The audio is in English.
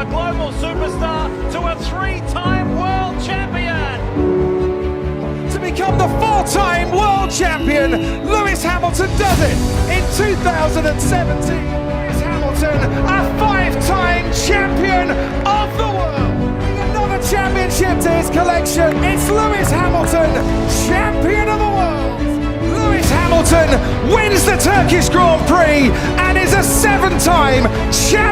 a global superstar to a three-time world champion. To become the four-time world champion, Lewis Hamilton does it in 2017. Lewis Hamilton, a five-time champion of the world. Another championship to his collection. It's Lewis Hamilton, champion of the world. Lewis Hamilton wins the Turkish Grand Prix and is a seven-time champion.